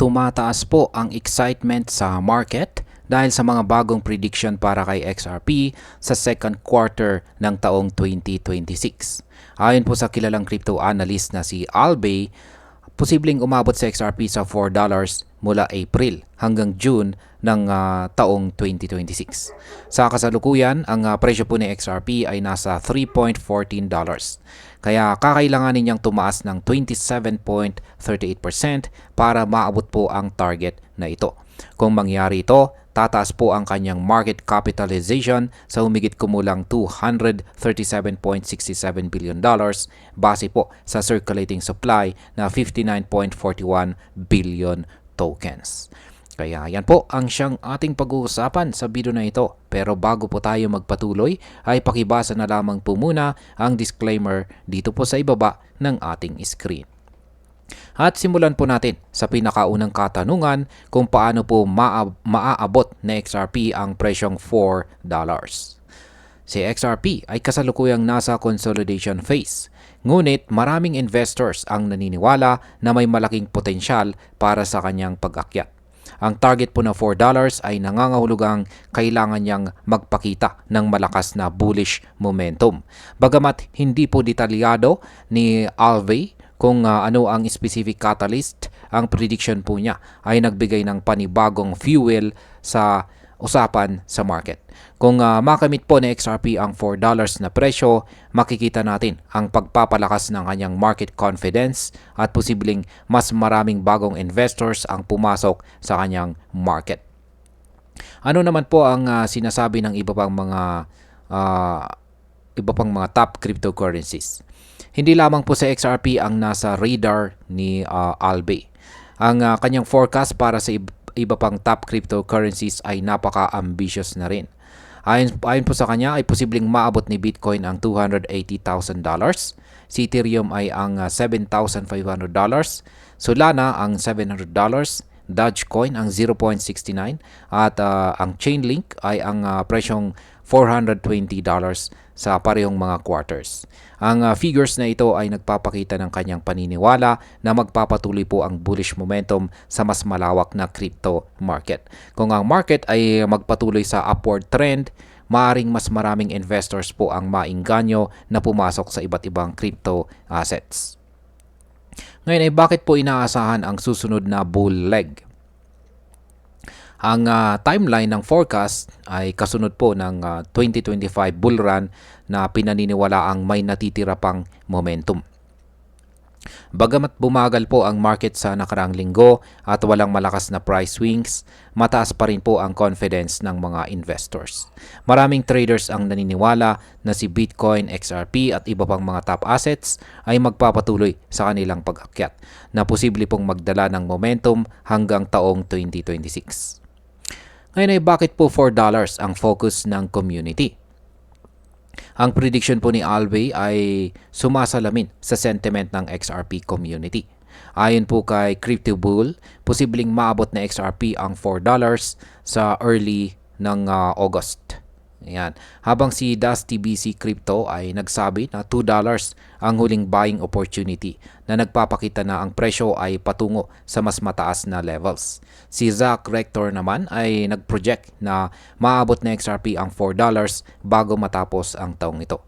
tumataas po ang excitement sa market dahil sa mga bagong prediction para kay XRP sa second quarter ng taong 2026. Ayon po sa kilalang crypto analyst na si Albay, posibleng umabot sa XRP sa $4 mula April hanggang June ng taong 2026. Sa kasalukuyan, ang presyo po ni XRP ay nasa $3.14. Kaya kakailanganin niyang tumaas ng 27.38% para maabot po ang target na ito. Kung mangyari ito, tataas po ang kanyang market capitalization sa humigit kumulang $237.67 billion base po sa circulating supply na 59.41 billion tokens. Kaya yan po ang siyang ating pag-uusapan sa video na ito. Pero bago po tayo magpatuloy ay pakibasa na lamang po muna ang disclaimer dito po sa ibaba ng ating screen. At simulan po natin sa pinakaunang katanungan kung paano po maaabot na XRP ang presyong $4. Si XRP ay kasalukuyang nasa consolidation phase. Ngunit maraming investors ang naniniwala na may malaking potensyal para sa kanyang pag-akyat. Ang target po na $4 ay nangangahulugang kailangan niyang magpakita ng malakas na bullish momentum. Bagamat hindi po detalyado ni Alvey kung ano ang specific catalyst, ang prediction po niya ay nagbigay ng panibagong fuel sa usapan sa market. Kung makamit po ni XRP ang $4 na presyo, makikita natin ang pagpapalakas ng kanyang market confidence at posibleng mas maraming bagong investors ang pumasok sa kanyang market. Ano naman po ang sinasabi ng iba pang mga top cryptocurrencies? Hindi lamang po sa XRP ang nasa radar ni Albay. Ang kanyang forecast para sa iba pang top cryptocurrencies ay napaka-ambitious na rin. Ayon po sa kanya ay posibleng maabot ni Bitcoin ang $280,000, si Ethereum ay ang $7,500, Solana ang $700, Dogecoin ang 0.69 at ang Chainlink ay ang presyong $420 sa parehong mga quarters. Ang figures na ito ay nagpapakita ng kanyang paniniwala na magpapatuloy po ang bullish momentum sa mas malawak na crypto market. Kung ang market ay magpatuloy sa upward trend, maaring mas maraming investors po ang maingganyo na pumasok sa iba't ibang crypto assets. Ngayon ay bakit po inaasahan ang susunod na bull leg? Ang timeline ng forecast ay kasunod po ng 2025 bull run na pinaniniwalaang may natitira pang momentum. Bagamat bumagal po ang market sa nakaraang linggo at walang malakas na price swings, mataas pa rin po ang confidence ng mga investors. Maraming traders ang naniniwala na si Bitcoin, XRP at iba pang mga top assets ay magpapatuloy sa kanilang pag-akyat na posible pong magdala ng momentum hanggang taong 2026. Ngayon ay bakit po $4 ang focus ng community? Ang prediction po ni Albay ay sumasalamin sa sentiment ng XRP community. Ayon po kay Crypto Bull, posibleng maabot na XRP ang $4 sa early ng August. Ayan. Habang si Dusty BC Crypto ay nagsabi na $2 ang huling buying opportunity na nagpapakita na ang presyo ay patungo sa mas mataas na levels. Si Zach Rector naman ay nagproject na maabot na XRP ang $4 bago matapos ang taong ito.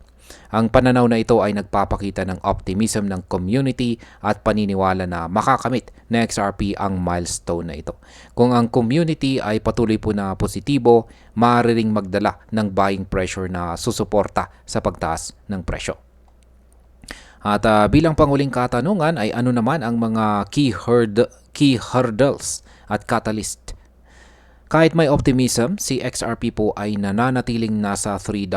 Ang pananaw na ito ay nagpapakita ng optimism ng community at paniniwala na makakamit na XRP ang milestone na ito. Kung ang community ay patuloy po na positibo, maaari ring magdala ng buying pressure na susuporta sa pagtaas ng presyo. At bilang panguling katanungan ay ano naman ang mga key hurdles at catalyst? Kahit may optimism, si XRP po ay nananatiling nasa $3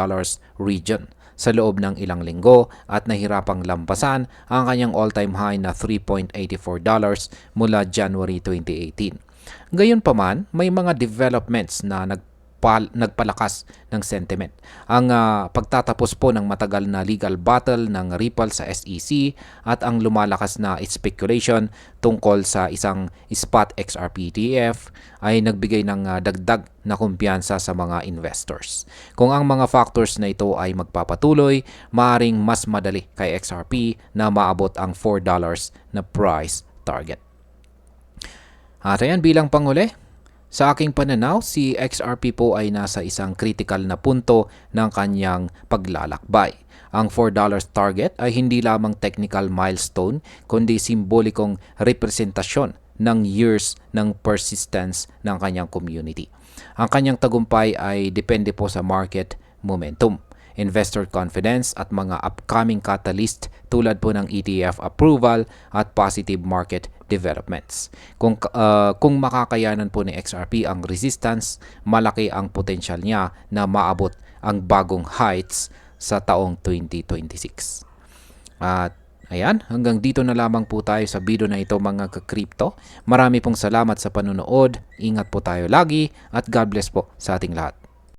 region sa loob ng ilang linggo at nahirapang lampasan ang kanyang all-time high na $3.84 mula January 2018. Gayunpaman, may mga developments na nagpalakas ng sentiment. Ang pagtatapos po ng matagal na legal battle ng Ripple sa SEC at ang lumalakas na speculation tungkol sa isang spot XRP ETF ay nagbigay ng dagdag na kumpiyansa sa mga investors. Kung ang mga factors na ito ay magpapatuloy, maaring mas madali kay XRP na maabot ang $4 na price target. At ayan, bilang panghuli, sa aking pananaw, si XRP po ay nasa isang critical na punto ng kanyang paglalakbay. Ang $4 target ay hindi lamang technical milestone, kundi simbolikong representasyon ng years ng persistence ng kanyang community. Ang kanyang tagumpay ay depende po sa market momentum, investor confidence at mga upcoming catalyst tulad po ng ETF approval at positive market developments. Kung makakayanan po ni XRP ang resistance, malaki ang potensyal niya na maabot ang bagong heights sa taong 2026. At ayan, hanggang dito na lamang po tayo sa video na ito mga ka-crypto. Marami pong salamat sa panonood. Ingat po tayo lagi at God bless po sa ating lahat.